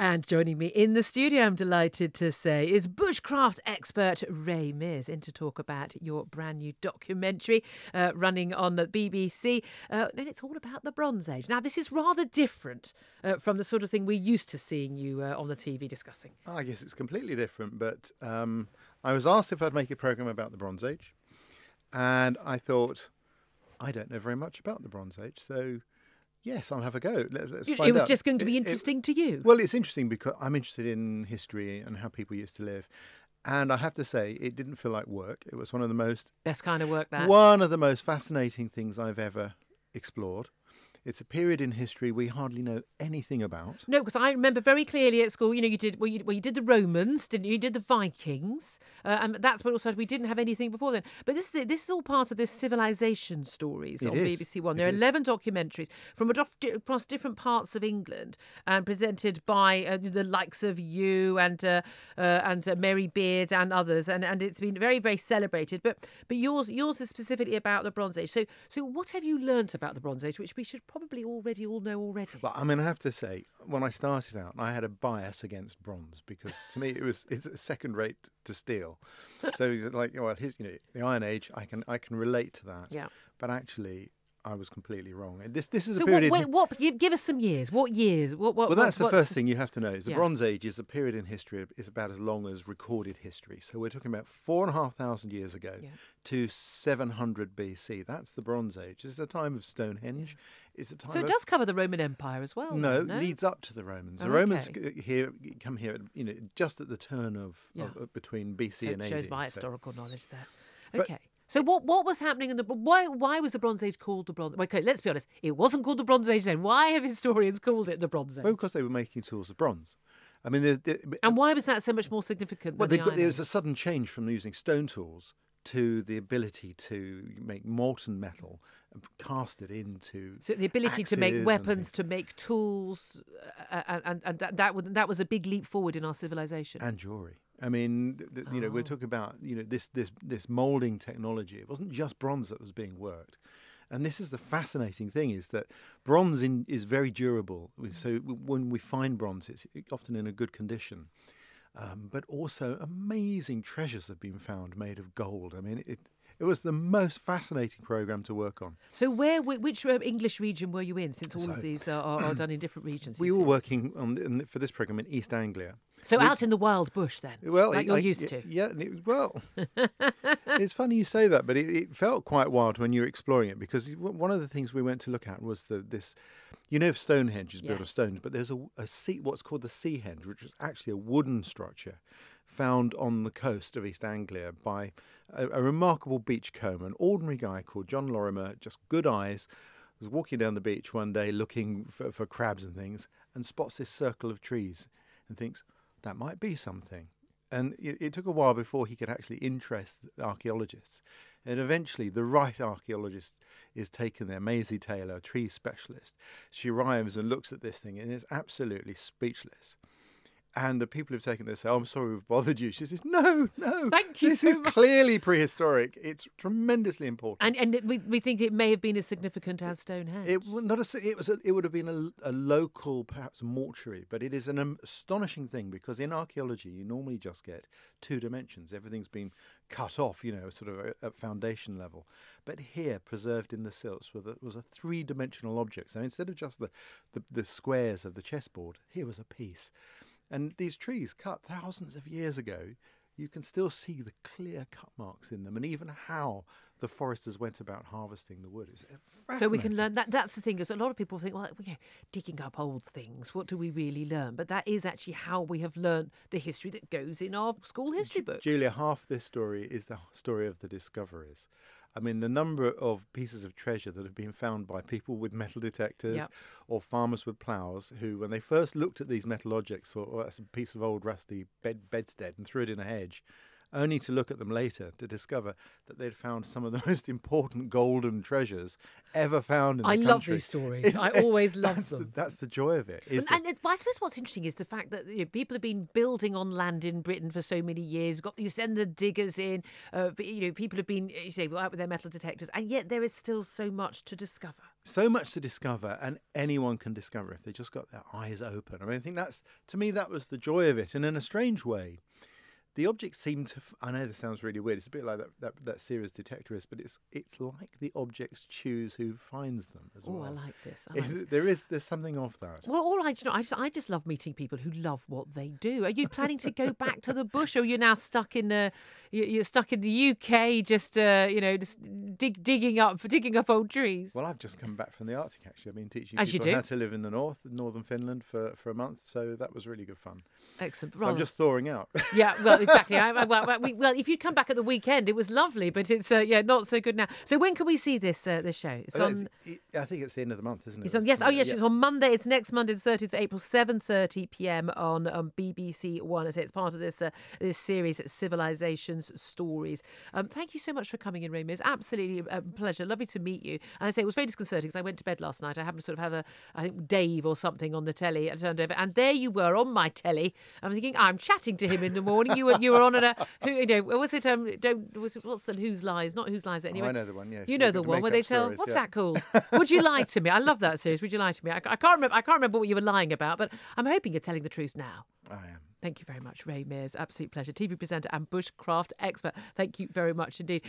And joining me in the studio, I'm delighted to say, is bushcraft expert Ray Mears, in to talk about your brand new documentary running on the BBC. And it's all about the Bronze Age. Now, this is rather different from the sort of thing we're used to seeing you on the TV discussing. I guess it's completely different, but I was asked if I'd make a programme about the Bronze Age, and I thought, I don't know very much about the Bronze Age, so yes, I'll have a go. Let's find out. It was just going to be interesting to you. Well, it's interesting because I'm interested in history and how people used to live. And I have to say, it didn't feel like work. It was one of the most... Best kind of work, that. One of the most fascinating things I've ever explored. It's a period in history we hardly know anything about. No, because I remember very clearly at school, you know, you did you did the Romans, didn't you? You did the Vikings, and that's what also we didn't have anything before then. But this is all part of this civilization stories on BBC One. There are 11 documentaries from across different parts of England, and presented by the likes of you and Mary Beard and others, and it's been very, very celebrated. But yours is specifically about the Bronze Age. So what have you learnt about the Bronze Age, which we should probably all know already? Well, I mean, I have to say, when I started out, I had a bias against bronze because to me it's a second rate to steel. So like, well, the Iron Age, I can relate to that. Yeah. But actually, I was completely wrong. And this is a period. Give us some years. What years? Well, that's the first thing you have to know. Is the Bronze Age is a period in history. It's about as long as recorded history. So we're talking about 4,500 years ago to 700 BC. That's the Bronze Age. It's a time of Stonehenge. It's a time. So it does cover the Roman Empire as well. No, it leads up to the Romans. The Romans come here, just at the turn of between BC and AD. Shows my historical knowledge there. Okay. So what was happening in the... Why was the Bronze Age called the Bronze... Okay, let's be honest. It wasn't called the Bronze Age then. Why have historians called it the Bronze Age? Well, because they were making tools of bronze. I mean... And why was that so much more significant than the Iron Age? There was a sudden change from using stone tools to the ability to make molten metal and cast it into... So the ability to make weapons, to make tools, and that was a big leap forward in our civilization. And jewellery. I mean, we're talking about, this moulding technology. It wasn't just bronze that was being worked. And this is the fascinating thing, is that bronze is very durable. So when we find bronze, it's often in a good condition. But also amazing treasures have been found made of gold. I mean, it was the most fascinating programme to work on. So which English region were you in, since all of these are done in different regions? We were working for this programme in East Anglia. So out in the wild bush then, like you're used to? Yeah, well, it's funny you say that, but it felt quite wild when you were exploring it, because one of the things we went to look at was this, Stonehenge is built of stones, but there's what's called the Seahenge, which is actually a wooden structure found on the coast of East Anglia by a remarkable beachcomber, an ordinary guy called John Lorimer, just good eyes, was walking down the beach one day looking for crabs and things, and spots this circle of trees and thinks, that might be something. And it took a while before he could actually interest archaeologists. And eventually the right archaeologist is taken there, Maisie Taylor, a tree specialist. She arrives and looks at this thing and is absolutely speechless. And the people who've taken this say, I'm sorry we've bothered you. She says, no. Thank you This is clearly prehistoric. It's tremendously important. And we think it may have been as significant as Stonehenge. It would have been a local, perhaps mortuary, but it is an astonishing thing, because in archaeology you normally just get 2 dimensions. Everything's been cut off, sort of at foundation level. But here, preserved in the silts, was a 3-dimensional object. So instead of just the squares of the chessboard, here was a piece. And these trees cut thousands of years ago, you can still see the clear cut marks in them, and even how the foresters went about harvesting the wood. It's fascinating. So we can learn that. That's the thing, is a lot of people think, well, digging up old things, what do we really learn? But that is actually how we have learned the history that goes in our school history books. Julia, half this story is the story of the discoveries. I mean, the number of pieces of treasure that have been found by people with metal detectors or farmers with ploughs who, when they first looked at these metal objects, or a piece of old rusty bedstead and threw it in a hedge, only to look at them later to discover that they'd found some of the most important golden treasures ever found in the country. I love these stories. I always love them. That's the joy of it. And I suppose what's interesting is the fact that people have been building on land in Britain for so many years. You send the diggers in. People have been out with their metal detectors, and yet there is still so much to discover. So much to discover, and anyone can discover if they just got their eyes open. I mean, I think to me that was the joy of it, and in a strange way, the objects seem to. I know this sounds really weird. It's a bit like that series Detectorist, but it's like the objects choose who finds them as well. Oh, I like this. There's something of that. Well, all right, I just love meeting people who love what they do. Are you planning to go back to the bush, or you're now stuck in you're stuck in the UK, just digging up old trees? Well, I've just come back from the Arctic. Actually, I've been teaching people how to live in the northern Finland for a month, so that was really good fun. Excellent. So I'm just thawing out. Yeah, well, exactly. Well, if you'd come back at the weekend, it was lovely, but it's not so good now. So when can we see this show? It's on. I think it's the end of the month, isn't it? It's on, yes. Oh, yes. Yeah. It's on Monday. It's next Monday, the 30th of April, 7:30 p.m. on BBC One. As it's part of this series, Civilizations Stories. Thank you so much for coming in, Ray Mears. Absolutely a pleasure. Lovely to meet you. And I say it was very disconcerting because I went to bed last night. I happened to sort of have I think Dave or something on the telly. I turned over, and there you were on my telly. I'm thinking I'm chatting to him in the morning. You were on what's it? What's the Whose Lies? Not Whose Lies. Anyway, I know the one. Yeah, you know the one where they tell. What's that called? Would You Lie to Me? I love that series. Would You Lie to Me? I can't remember what you were lying about, but I'm hoping you're telling the truth now. I am. Thank you very much, Ray Mears. Absolute pleasure. TV presenter and bushcraft expert. Thank you very much indeed.